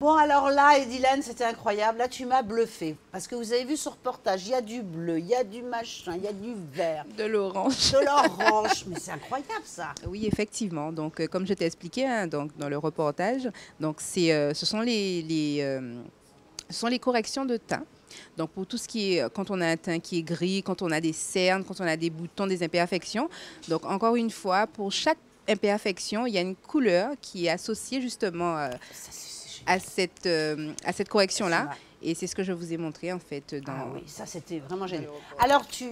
Bon, alors là, Edilène, c'était incroyable. Là, tu m'as bluffé. Parce que vous avez vu ce reportage, il y a du bleu, il y a du machin, il y a du vert. De l'orange. De l'orange. Mais c'est incroyable, ça. Oui, effectivement. Donc, comme je t'ai expliqué hein, donc, dans le reportage, donc ce sont ce sont les corrections de teint. Donc, pour tout ce qui est, quand on a un teint qui est gris, quand on a des cernes, quand on a des boutons, des imperfections. Donc, encore une fois, pour chaque imperfection, il y a une couleur qui est associée justement à cette correction-là. Et c'est ce que je vous ai montré, en fait. Ah oui, ça, c'était vraiment génial. Alors, tu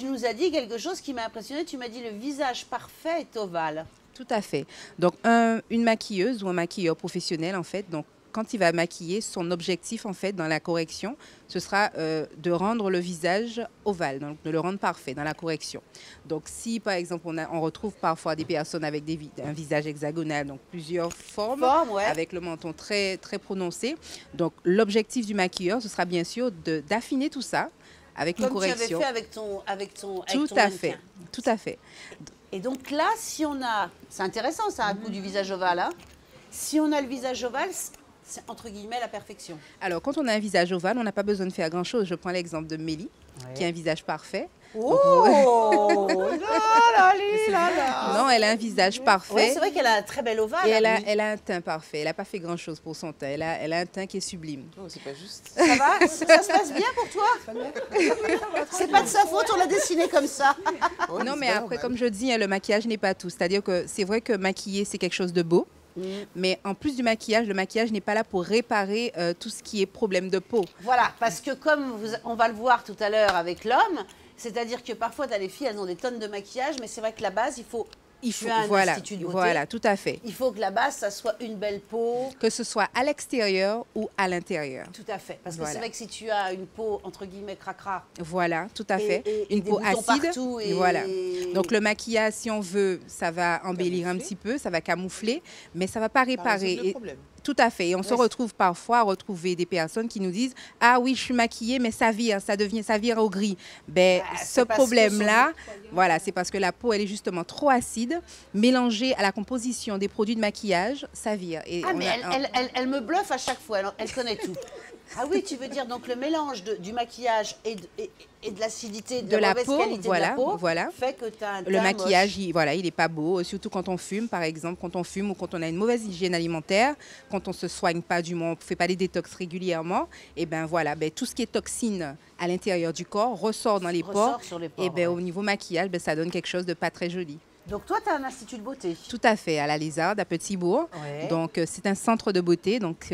nous as dit quelque chose qui m'a impressionné. Tu m'as dit le visage parfait est ovale. Tout à fait. Donc, une maquilleuse ou un maquilleur professionnel, en fait, donc, quand il va maquiller, son objectif, en fait, dans la correction, ce sera de rendre le visage ovale, donc de le rendre parfait dans la correction. Donc, si, par exemple, on retrouve parfois des personnes avec un visage hexagonal, donc plusieurs formes, ouais. avec le menton très, très prononcé. Donc, l'objectif du maquilleur, ce sera bien sûr d'affiner tout ça avec une correction. Comme tu avais fait avec ton Tout à fait, tout à fait. Et donc là, si on a... C'est intéressant, ça, un coup du visage ovale. Hein. Si on a le visage ovale... C'est entre guillemets la perfection. Alors, quand on a un visage ovale, on n'a pas besoin de faire grand-chose. Je prends l'exemple de Mélie, qui a un visage parfait. Oh Non, elle a un visage parfait. Oui, c'est vrai qu'elle a un très bel ovale. Et elle a un teint parfait. Elle n'a pas fait grand-chose pour son teint. Elle a un teint qui est sublime. Oh, c'est pas juste. Ça va? Ça se passe bien pour toi? C'est pas de sa faute, on l'a dessiné comme ça. Non, mais après, comme je dis, le maquillage n'est pas tout. C'est-à-dire que c'est vrai que maquiller, c'est quelque chose de beau. Mais en plus du maquillage, le maquillage n'est pas là pour réparer tout ce qui est problème de peau. Voilà, parce que comme on va le voir tout à l'heure avec l'homme, c'est-à-dire que parfois, tu as les filles, elles ont des tonnes de maquillage, mais c'est vrai que la base, il faut voilà, institut de beauté. Voilà, tout à fait. Il faut que la base, ça soit une belle peau. Que ce soit à l'extérieur ou à l'intérieur. Tout à fait. Parce que c'est vrai que si tu as une peau, entre guillemets, cracra. Voilà, tout à fait. Une peau acide. Partout et voilà. Donc, le maquillage, si on veut, ça va embellir un petit peu, ça va camoufler, mais ça ne va pas réparer. Le problème. Tout à fait. Et on se retrouve parfois à retrouver des personnes qui nous disent « Ah oui, je suis maquillée, mais ça vire, ça vire au gris. » Ben, ce problème-là, voilà, c'est parce que la peau, elle est justement trop acide. Mélangée à la composition des produits de maquillage, ça vire. Et mais elle me bluffe à chaque fois. Elle connaît tout. Ah oui, tu veux dire donc le mélange du maquillage et de l'acidité, de la mauvaise qualité de la peau fait que tu as un teint le maquillage, moche. il n'est pas beau, surtout quand on fume, par exemple, quand on fume ou quand on a une mauvaise hygiène alimentaire, quand on ne se soigne pas, du moins on ne fait pas les détox régulièrement, et ben voilà, tout ce qui est toxine à l'intérieur du corps ressort dans les pores, et ben au niveau maquillage, ça donne quelque chose de pas très joli. Donc toi, tu as un institut de beauté? Tout à fait, à la Lézarde, à Petit-Bourg. Ouais. Donc c'est un centre de beauté, donc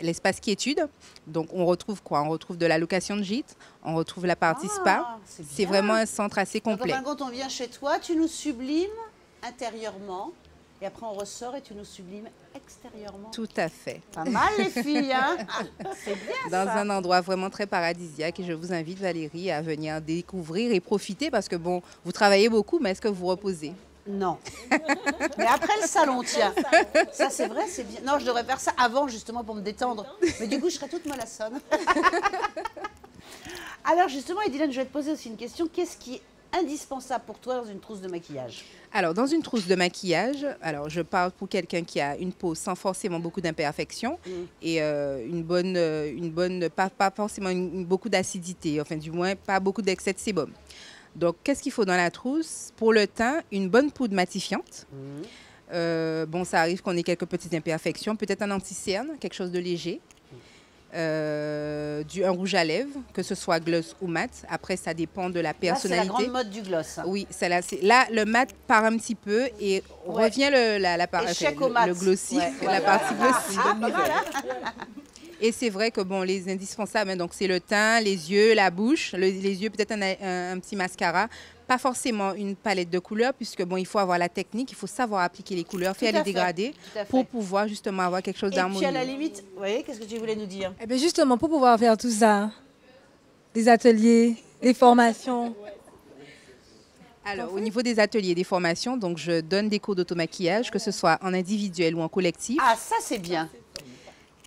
l'espace quiétude. Donc on retrouve quoi? On retrouve de la location de gîte, on retrouve la partie spa. C'est vraiment un centre assez complet. Donc, quand on vient chez toi, tu nous sublimes intérieurement et après on ressort et tu nous sublimes extérieurement. Tout à fait. Pas mal les filles, hein? C'est bien dans un endroit vraiment très paradisiaque et je vous invite Valérie à venir découvrir et profiter parce que bon, vous travaillez beaucoup, mais est-ce que vous reposez? Non. Mais après le salon, tiens. Ça, c'est vrai, c'est bien. Non, je devrais faire ça avant, justement, pour me détendre. Mais du coup, je serais toute mollassonne. Alors, justement, Edilène, je vais te poser aussi une question. Qu'est-ce qui est indispensable pour toi dans une trousse de maquillage? Alors, dans une trousse de maquillage, alors je parle pour quelqu'un qui a une peau sans forcément beaucoup d'imperfections et pas forcément beaucoup d'acidité, enfin du moins pas beaucoup d'excès de sébum. Donc, qu'est-ce qu'il faut dans la trousse? Pour le teint, une bonne poudre matifiante. Bon, ça arrive qu'on ait quelques petites imperfections. Peut-être un anti-cerne, quelque chose de léger. Un rouge à lèvres, que ce soit gloss ou mat. Après, ça dépend de la personnalité. Là, c'est la grande mode du gloss. Hein. Oui, là, le mat part un petit peu et revient le glossy, la partie glossy. Et c'est vrai que bon, les indispensables, hein, donc c'est le teint, les yeux, la bouche. Les yeux, peut-être un petit mascara. Pas forcément une palette de couleurs, puisque bon, il faut avoir la technique, il faut savoir appliquer les couleurs, faire les dégradés pour pouvoir justement avoir quelque chose d'harmonieux. Et puis à la limite, oui, qu'est-ce que tu voulais nous dire? Eh bien justement, pour pouvoir faire tout ça, des ateliers, des formations. Alors, au niveau des ateliers, des formations, donc je donne des cours d'automaquillage, que ce soit en individuel ou en collectif. Ah, ça c'est bien.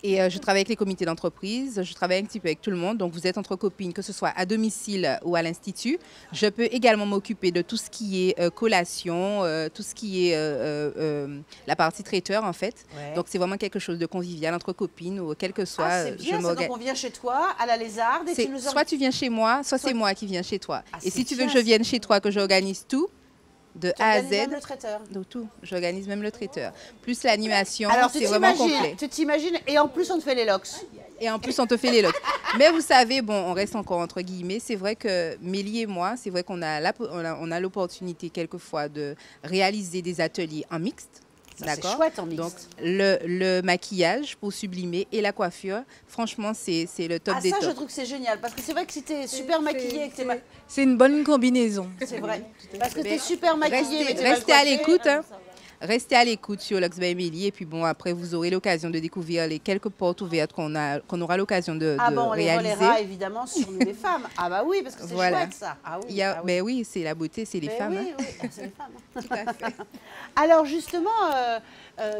Et je travaille avec les comités d'entreprise, je travaille un petit peu avec tout le monde. Donc, vous êtes entre copines, que ce soit à domicile ou à l'institut. Je peux également m'occuper de tout ce qui est collation, tout ce qui est la partie traiteur, en fait. Ouais. Donc, c'est vraiment quelque chose de convivial entre copines ou quel que soit. Ah, c'est bien, donc on vient chez toi, à la Lézarde. Et soit tu viens chez moi, soit c'est moi qui viens chez toi. Ah, et si tu veux que je vienne chez toi, que j'organise tout, de A à Z. Même le traiteur. Donc tout, j'organise même le traiteur. Plus l'animation, c'est vraiment complet. Tu t'imagines, et en plus on te fait les locks. Et en plus on te fait les locks. Mais vous savez, bon, on reste encore entre guillemets, c'est vrai que Mélie et moi, c'est vrai qu'on a l'opportunité quelquefois de réaliser des ateliers en mixte. C'est chouette en mixte. Donc, le maquillage pour sublimer et la coiffure, franchement, c'est le top des tops. Ça, je trouve que c'est génial. Parce que c'est vrai que si tu es super maquillée... C'est une bonne combinaison. C'est vrai. Parce que tu es super maquillée, restez à l'écoute. Hein. Restez à l'écoute sur Luxe by Mélie. Et puis, bon, après, vous aurez l'occasion de découvrir les quelques portes ouvertes qu'on aura l'occasion de réaliser. On les relaiera évidemment sur nous les femmes. Ah bah oui, parce que c'est chouette, ça. Ah oui, Ben oui, c'est la beauté, c'est les femmes. Oui, oui, c'est les femmes. Tout à fait. Alors, justement,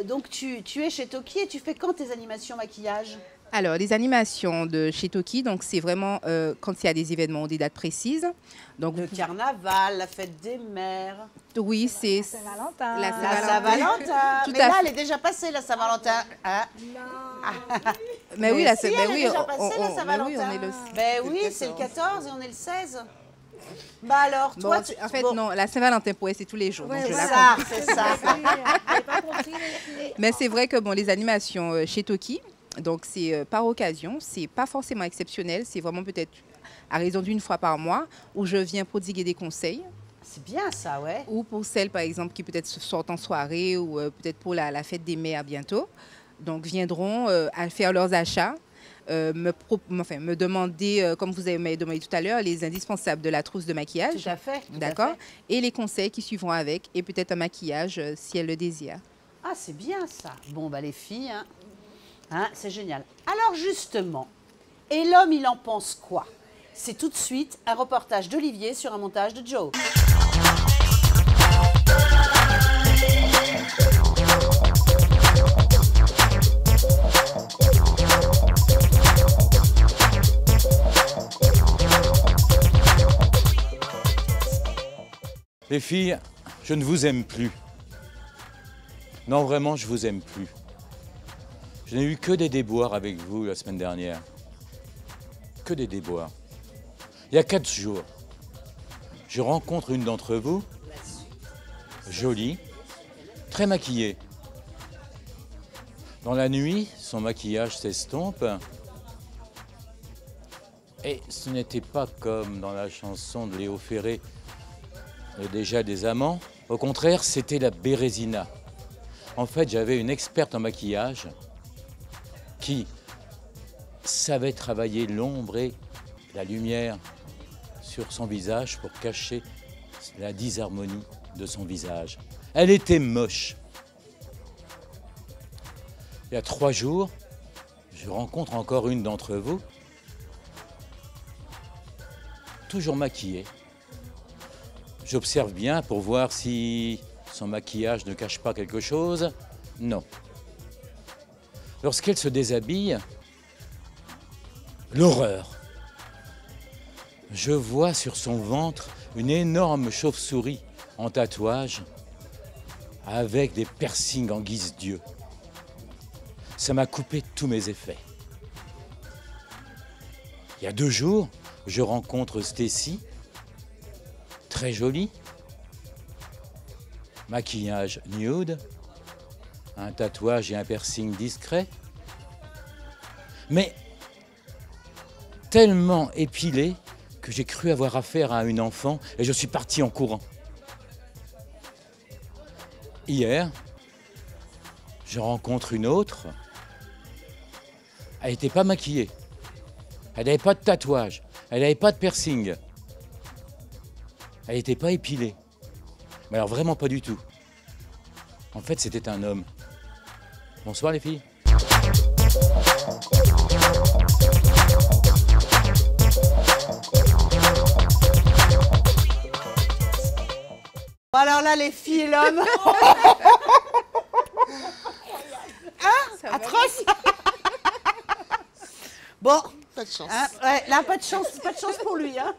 donc tu es chez Toki et tu fais quand tes animations maquillage? Alors, les animations de chez Toki, donc c'est vraiment quand il y a des événements ou des dates précises. Donc, le carnaval, la fête des mères. Oui, c'est Saint-Valentin. La Saint-Valentin. Mais là, elle est déjà passée, la Saint-Valentin. Hein? Mais oui, elle est déjà passée, la Saint-Valentin. Ben oui, c'est le 14 et on est le 16. Bah alors, toi, en fait, non, la Saint-Valentin, pour elle, c'est tous les jours. Ouais, c'est ça. Mais c'est vrai que bon, les animations chez Toki, donc c'est par occasion, c'est pas forcément exceptionnel, c'est vraiment peut-être à raison d'une fois par mois où je viens prodiguer des conseils. C'est bien ça, ouais. Ou pour celles, par exemple, qui peut-être sortent en soirée ou peut-être pour la fête des mères bientôt. Donc, viendront à faire leurs achats, me demander, comme vous m'avez demandé tout à l'heure, les indispensables de la trousse de maquillage. Tout à fait. D'accord. Et les conseils qui suivront avec et peut-être un maquillage si elles le désirent. Ah, c'est bien ça. Bon, bah les filles, c'est génial. Alors justement, et l'homme, il en pense quoi? C'est tout de suite un reportage d'Olivier sur un montage de Joe. Les filles, je ne vous aime plus. Non, vraiment, je vous aime plus. Je n'ai eu que des déboires avec vous la semaine dernière. Que des déboires. Il y a 4 jours, je rencontre une d'entre vous, jolie, très maquillée. Dans la nuit, son maquillage s'estompe. Et ce n'était pas comme dans la chanson de Léo Ferré, Déjà des amants. Au contraire, c'était la Bérésina. En fait, j'avais une experte en maquillage qui savait travailler l'ombre et la lumière sur son visage pour cacher la disharmonie de son visage. Elle était moche. Il y a 3 jours, je rencontre encore une d'entre vous, toujours maquillée. J'observe bien pour voir si son maquillage ne cache pas quelque chose. Non. Lorsqu'elle se déshabille, l'horreur. Je vois sur son ventre une énorme chauve-souris en tatouage avec des piercings en guise d'yeux. Ça m'a coupé tous mes effets. Il y a 2 jours, je rencontre Stacy, très jolie, maquillage nude, un tatouage et un piercing discret, mais tellement épilée que j'ai cru avoir affaire à une enfant et je suis parti en courant. Hier, je rencontre une autre. Elle n'était pas maquillée. Elle n'avait pas de tatouage. Elle n'avait pas de piercing. Elle n'était pas épilée. Mais alors vraiment pas du tout. En fait, c'était un homme. Bonsoir les filles. Alors là, les filles et l'homme. Hein? Atroce. Bon, Pas de chance. hein, ouais, là, pas de chance pour lui. Hein.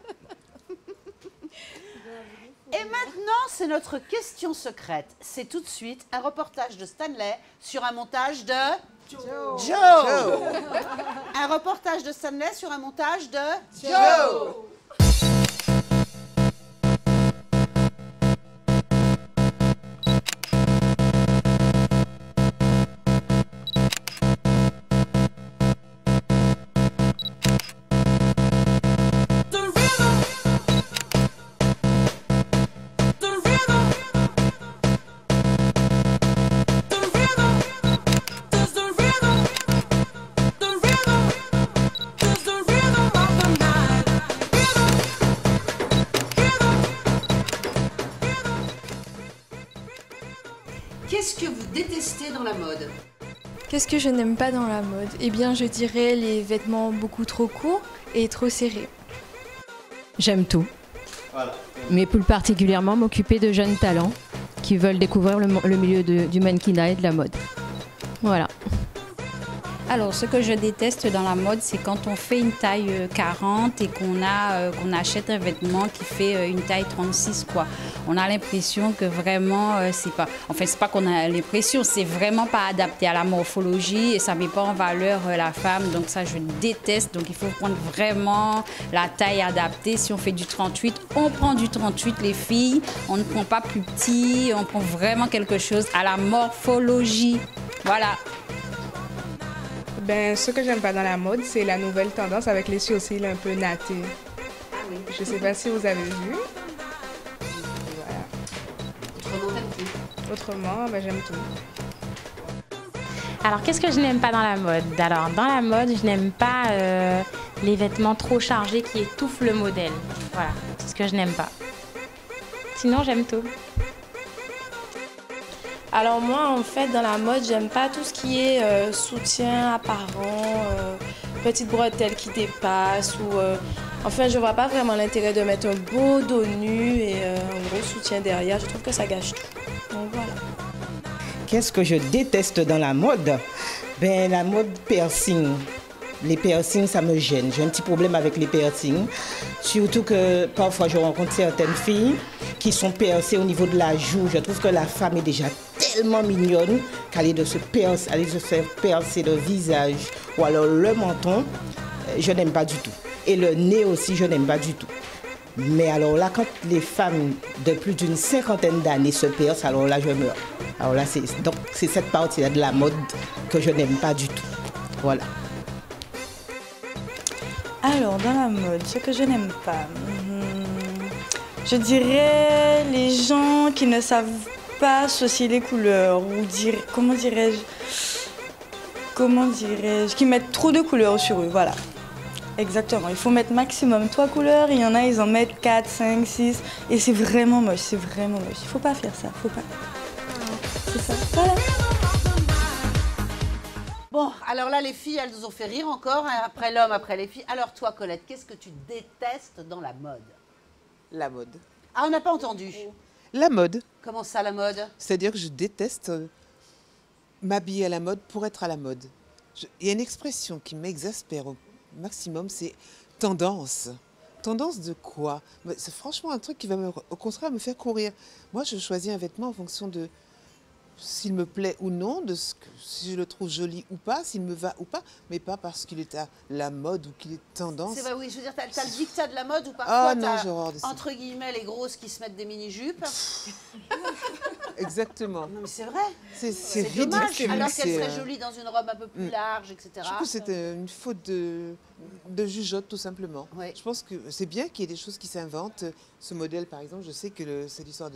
Et maintenant, c'est notre question secrète. C'est tout de suite un reportage de Stanley sur un montage de... Joe. Un reportage de Stanley sur un montage de... Joe. Qu'est-ce que vous détestez dans la mode? Qu'est-ce que je n'aime pas dans la mode? Eh bien, je dirais les vêtements beaucoup trop courts et trop serrés. J'aime tout. Mais plus particulièrement m'occuper de jeunes talents qui veulent découvrir le milieu du mannequinat et de la mode. Voilà. Alors, ce que je déteste dans la mode, c'est quand on fait une taille 40 et qu'on achète un vêtement qui fait une taille 36, quoi. On a l'impression que vraiment, c'est pas qu'on a l'impression, c'est vraiment pas adapté à la morphologie et ça met pas en valeur la femme. Donc ça, je déteste. Donc il faut prendre vraiment la taille adaptée. Si on fait du 38, on prend du 38, les filles. On ne prend pas plus petit, on prend vraiment quelque chose à la morphologie. Voilà. Ben, ce que j'aime pas dans la mode, c'est la nouvelle tendance avec les sourcils un peu nattés. Ah oui. Je sais pas si vous avez vu. Voilà. Autrement, t'aimes tout. Autrement, ben, j'aime tout. Alors, qu'est-ce que je n'aime pas dans la mode? Alors, dans la mode, je n'aime pas les vêtements trop chargés qui étouffent le modèle. Voilà, c'est ce que je n'aime pas. Sinon, j'aime tout. Alors moi, en fait, dans la mode, j'aime pas tout ce qui est soutien apparent, petites bretelles qui dépassent ou... Enfin, je vois pas vraiment l'intérêt de mettre un beau dos nu et un gros soutien derrière. Je trouve que ça gâche tout. Donc voilà. Qu'est-ce que je déteste dans la mode? Ben, la mode piercing. Les piercings, ça me gêne. J'ai un petit problème avec les piercings. Surtout que parfois, je rencontre certaines filles qui sont percées au niveau de la joue. Je trouve que la femme est déjà tellement mignonne qu'aller de se faire percer le visage ou alors le menton, je n'aime pas du tout. Et le nez aussi, je n'aime pas du tout. Mais alors là, quand les femmes de plus d'une cinquantaine d'années se percent, alors là, je meurs. Alors là, c'est cette partie-là de la mode que je n'aime pas du tout. Voilà. Alors, dans la mode, ce que je n'aime pas, je dirais les gens qui ne savent pas associer les couleurs, ou comment dirais-je, qui mettent trop de couleurs sur eux, voilà. Exactement, il faut mettre maximum 3 couleurs, il y en a, ils en mettent 4, 5, 6, et c'est vraiment moche, c'est vraiment moche. Il faut pas faire ça, faut pas. C'est ça, voilà. Bon, alors là, les filles, elles nous ont fait rire encore, hein, après l'homme, après les filles. Alors toi, Colette, qu'est-ce que tu détestes dans la mode? La mode. Ah, on n'a pas entendu. La mode. Comment ça, la mode? C'est-à-dire que je déteste m'habiller à la mode pour être à la mode. Il y a une expression qui m'exaspère au maximum, c'est tendance. Tendance de quoi? C'est franchement un truc qui va au contraire me faire courir. Moi, je choisis un vêtement en fonction de s'il me plaît ou non, si je le trouve joli ou pas, s'il me va ou pas, mais pas parce qu'il est à la mode ou qu'il est tendance. C'est vrai, oui, je veux dire, t'as le dictat de la mode ou Ah parfois non, t'as, j'ai horreur de ça. entre guillemets, les grosses qui se mettent des mini-jupes. Exactement. Non, mais c'est vrai. C'est dommage, ridicule. alors qu'elle serait C'est, jolie dans une robe un peu plus large, etc. Je trouve que c'est une faute de jugeote, tout simplement. Oui. Je pense que c'est bien qu'il y ait des choses qui s'inventent. Ce modèle, par exemple, je sais que c'est l'histoire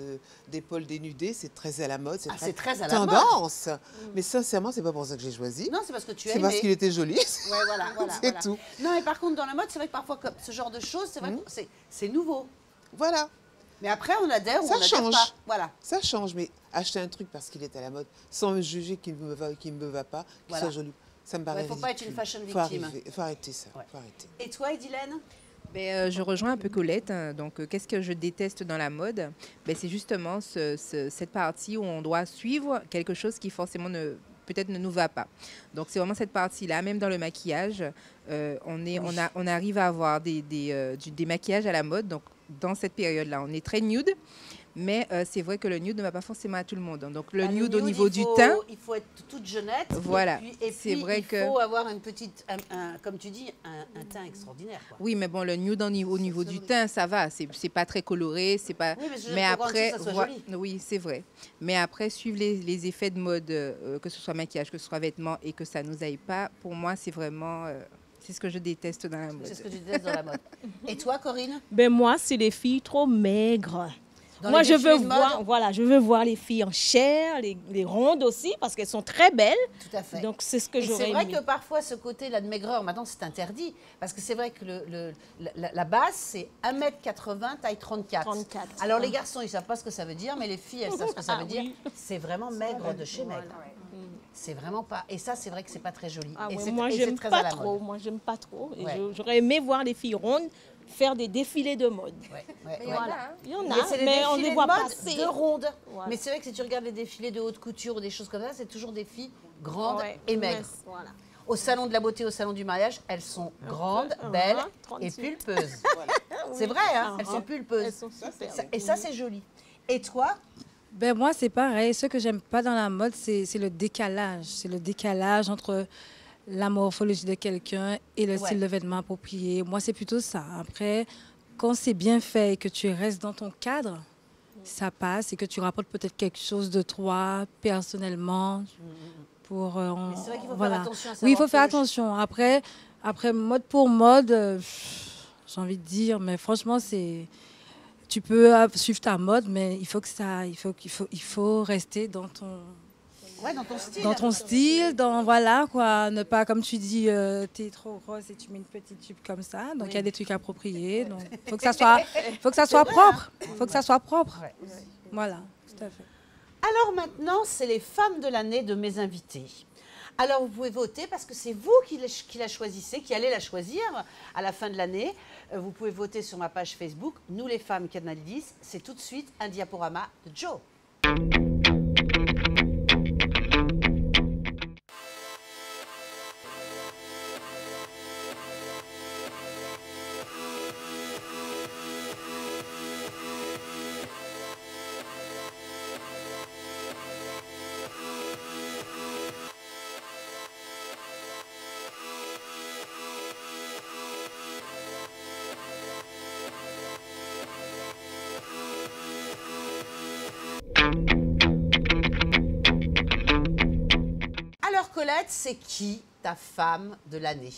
d'épaules dénudées, c'est très à la mode, c'est très à la mode. tendance. Mais sincèrement, c'est pas pour ça que j'ai choisi. Non, c'est parce que tu C'est aimes. parce qu'il était joli. Ouais, voilà. C'est tout. Non, mais par contre, dans la mode, c'est vrai que parfois, comme ce genre de choses, c'est vrai que c'est nouveau. Voilà. Mais après, on adhère ou Ça on n'adhère change. pas. Voilà. Ça change, mais acheter un truc parce qu'il est à la mode, sans me juger qu'il me va ou qu'il ne me va pas, qu'il Voilà. soit joli, ça me paraît Ouais, faut pas être ridicule. une fashion Faut victime. faut arrêter ça. Ouais. Faut arrêter. Et toi, Edilène? Je rejoins un peu Colette. Donc, qu'est-ce que je déteste dans la mode? C'est justement cette partie où on doit suivre quelque chose qui forcément peut-être ne nous va pas. Donc c'est vraiment cette partie-là, même dans le maquillage, on arrive à avoir des maquillages à la mode. Donc dans cette période-là, on est très nude. Mais c'est vrai que le nude ne va pas forcément à tout le monde. Donc le nude au niveau du teint. Il faut être toute jeunette. Voilà. Et puis il faut avoir une petite, comme tu dis, un teint extraordinaire. Quoi. Oui, mais bon, le nude au niveau du teint, ça va. C'est pas très coloré. C'est pas. Oui, mais après, que ça soit joli. Oui, c'est vrai. Mais après, suivre les effets de mode, que ce soit maquillage, que ce soit vêtements, et que ça nous aille pas, pour moi, c'est vraiment. C'est ce que je déteste dans la mode. C'est ce que tu détestes dans la mode. Et toi, Corinne? Ben moi, c'est les filles trop maigres. Moi, je veux voir les filles en chair, les rondes aussi, parce qu'elles sont très belles. Tout à fait. Donc, c'est ce que j'aurais aimé. C'est vrai que parfois, ce côté-là de maigreur, maintenant, c'est interdit. Parce que c'est vrai que la base, c'est 1m80, taille 34. Alors, les garçons, ils ne savent pas ce que ça veut dire, mais les filles, elles savent ce que ça veut dire. Oui. C'est vraiment maigre de chez maigre. C'est vraiment pas... Et ça, c'est vrai que c'est pas très joli. Ah ouais, moi, j'aime pas trop. Moi, j'aime pas trop. Ouais. J'aurais aimé voir les filles rondes faire des défilés de mode. Voilà. Il y en a, mais on les voit pas de rondes. Voilà. Mais c'est vrai que si tu regardes les défilés de haute couture ou des choses comme ça, c'est toujours des filles grandes et maigres. Voilà. Au salon de la beauté, au salon du mariage, elles sont grandes, belles et pulpeuses. Voilà. C'est vrai, hein, elles sont pulpeuses. Elles sont super, et ça, c'est joli. Et toi? Ben moi, c'est pareil. Ce que j'aime pas dans la mode, c'est le décalage. C'est le décalage entre la morphologie de quelqu'un et le style de vêtement approprié. Moi, c'est plutôt ça. Après, quand c'est bien fait et que tu restes dans ton cadre, ça passe et que tu rapportes peut-être quelque chose de toi, personnellement. Pour, mais c'est vrai qu'il faut faire attention à ça. Oui, il faut faire attention. Après, mode pour mode, j'ai envie de dire, mais franchement, c'est... Tu peux suivre ta mode, mais il faut rester dans ton... Ouais, dans ton style. Dans ton style, voilà, quoi. Ne pas, comme tu dis, t'es trop grosse et tu mets une petite jupe comme ça. Donc, il y a des trucs appropriés. Donc, faut que ça soit propre. Faut que ça soit propre. Ouais. Voilà, tout à fait. Alors maintenant, c'est les femmes de l'année de mes invités. Alors, vous pouvez voter parce que c'est vous qui la choisissez, qui allez la choisir à la fin de l'année. Vous pouvez voter sur ma page Facebook, Nous les femmes Canal 10. C'est tout de suite un diaporama de Joe. Alors Colette, c'est qui ta femme de l'année?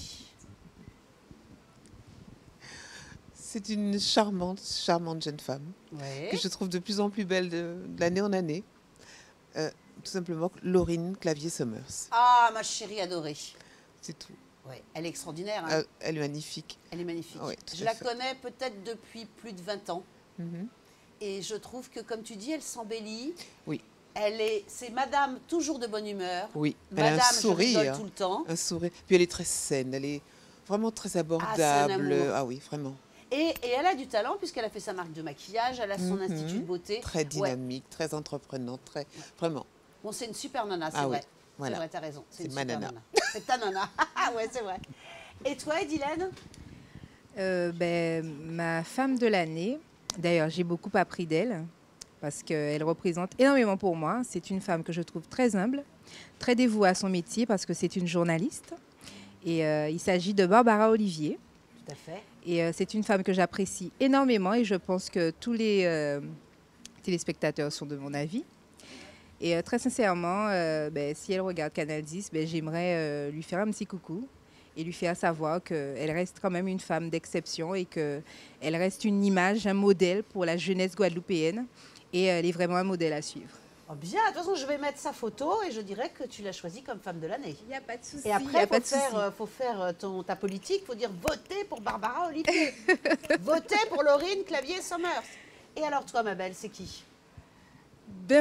C'est une charmante jeune femme que je trouve de plus en plus belle d'année en année. Tout simplement Laurine Clavier-Sommers. Ah, ma chérie adorée. C'est tout. Ouais, elle est extraordinaire. Hein. Elle est magnifique. Elle est magnifique. Oui, je la connais peut-être depuis plus de 20 ans. Et je trouve que, comme tu dis, elle s'embellit. Oui. C'est madame toujours de bonne humeur. Oui, madame, elle a un sourire. tout le temps. Un sourire. Puis elle est très saine, elle est vraiment très abordable. Ah oui, vraiment. Et elle a du talent puisqu'elle a fait sa marque de maquillage, elle a son institut de beauté. Très dynamique, très entreprenante, vraiment. Bon, c'est une super nana, c'est vrai. Voilà. C'est vrai, t'as raison. C'est ma nana. C'est ta nana. Ouais, c'est vrai. Et toi, Edilène? Ma femme de l'année, d'ailleurs, j'ai beaucoup appris d'elle parce qu'elle représente énormément pour moi. C'est une femme que je trouve très humble, très dévouée à son métier parce que c'est une journaliste. Et il s'agit de Barbara Olivier. Tout à fait. Et c'est une femme que j'apprécie énormément et je pense que tous les téléspectateurs sont de mon avis. Et très sincèrement, si elle regarde Canal 10, j'aimerais lui faire un petit coucou et lui faire savoir qu'elle reste quand même une femme d'exception et qu'elle reste une image, un modèle pour la jeunesse guadeloupéenne. Et elle est vraiment un modèle à suivre. Oh bien, de toute façon, je vais mettre sa photo et je dirais que tu l'as choisie comme femme de l'année. Il n'y a pas de souci. Et après, il faut faire ta politique, il faut dire votez pour Barbara Olivier. Votez pour Laurine Clavier-Sommers. Et alors toi, ma belle, c'est qui?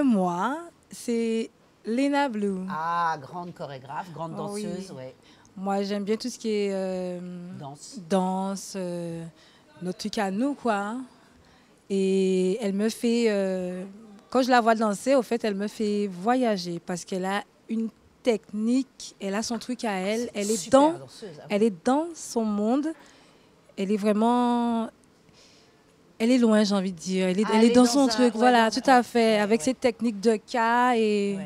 Moi, c'est Lena Blue. Ah, grande chorégraphe, grande danseuse, oui. Moi, j'aime bien tout ce qui est danse, notre truc à nous, quoi. Et elle me fait, quand je la vois danser, au fait, elle me fait voyager parce qu'elle a une technique, elle a son truc à elle. Elle est super dans, danseuse, ah oui. elle est dans son monde. Elle est vraiment, elle est loin, j'ai envie de dire. Elle est dans son truc, voilà, tout à fait, avec ses techniques de cas et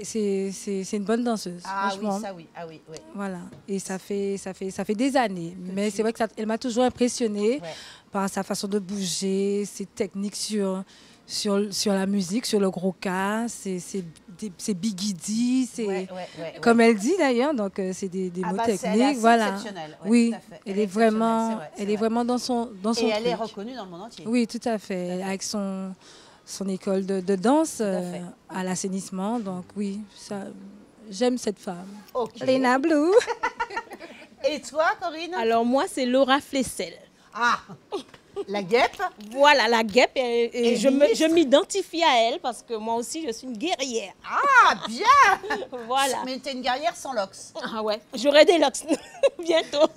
c'est une bonne danseuse, franchement. Oui, ça oui, ah oui, oui. Voilà, et ça fait des années. Mais c'est vrai qu'elle m'a toujours impressionnée par sa façon de bouger, ses techniques sur la musique, sur le gros cas, c'est bigidi, c'est comme elle dit d'ailleurs, donc c'est des mots techniques, voilà. Oui, elle est vraiment dans son et elle est truc. reconnue dans le monde entier. Oui, tout à fait, avec son école de danse à l'assainissement, donc oui, ça, j'aime cette femme. Lena Blue. Et toi, Corinne? Alors moi, c'est Laura Flessel. Ah, la guêpe. Voilà, la guêpe. Et je m'identifie à elle parce que moi aussi, je suis une guerrière. Ah, bien. Voilà. Mais tu es une guerrière sans locks. Ah ouais, j'aurai des locks bientôt.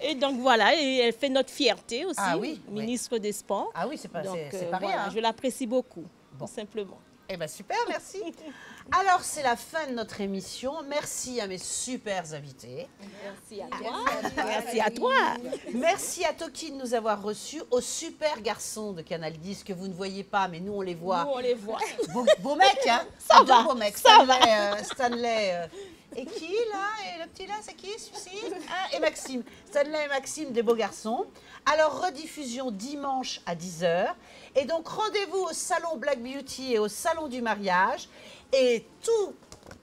Et donc voilà, et elle fait notre fierté aussi, ministre des Sports. Ah oui, c'est pas rien. Voilà, je l'apprécie beaucoup, tout simplement. Eh bien, super, merci. Alors, c'est la fin de notre émission. Merci à mes super invités. Merci à toi. Merci à toi. Merci à Toki de nous avoir reçus, aux super garçons de Canal 10 que vous ne voyez pas, mais nous, on les voit. Nous, on les voit. Beau mec, hein? Ça va, beau mec. ça Stanley. Et qui, là? Et le petit, là, c'est qui, celui-ci? Et Maxime. Stanley et Maxime, des beaux garçons. Alors, rediffusion dimanche à 10h. Et donc, rendez-vous au salon Black Beauty et au salon du mariage. Et tous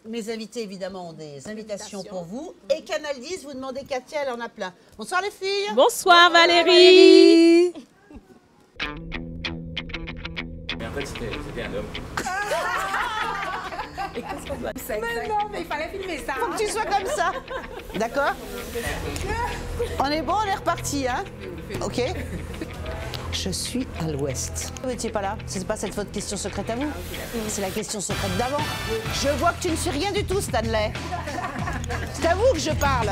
mes invités, évidemment, ont des invitations pour vous. Et Canal 10, vous demandez Katia, elle en a plein. Bonsoir, les filles. Bonsoir, Valérie. Mais en fait, c'était un homme. Mais non, mais il fallait filmer ça. Faut que tu sois comme ça. D'accord? On est bon, on est reparti, hein? Ok. Je suis à l'ouest. Vous n'étiez pas là? C'est pas cette votre question secrète à vous? C'est la question secrète d'avant. Je vois que tu ne suis rien du tout, Stanley. C'est à vous que je parle.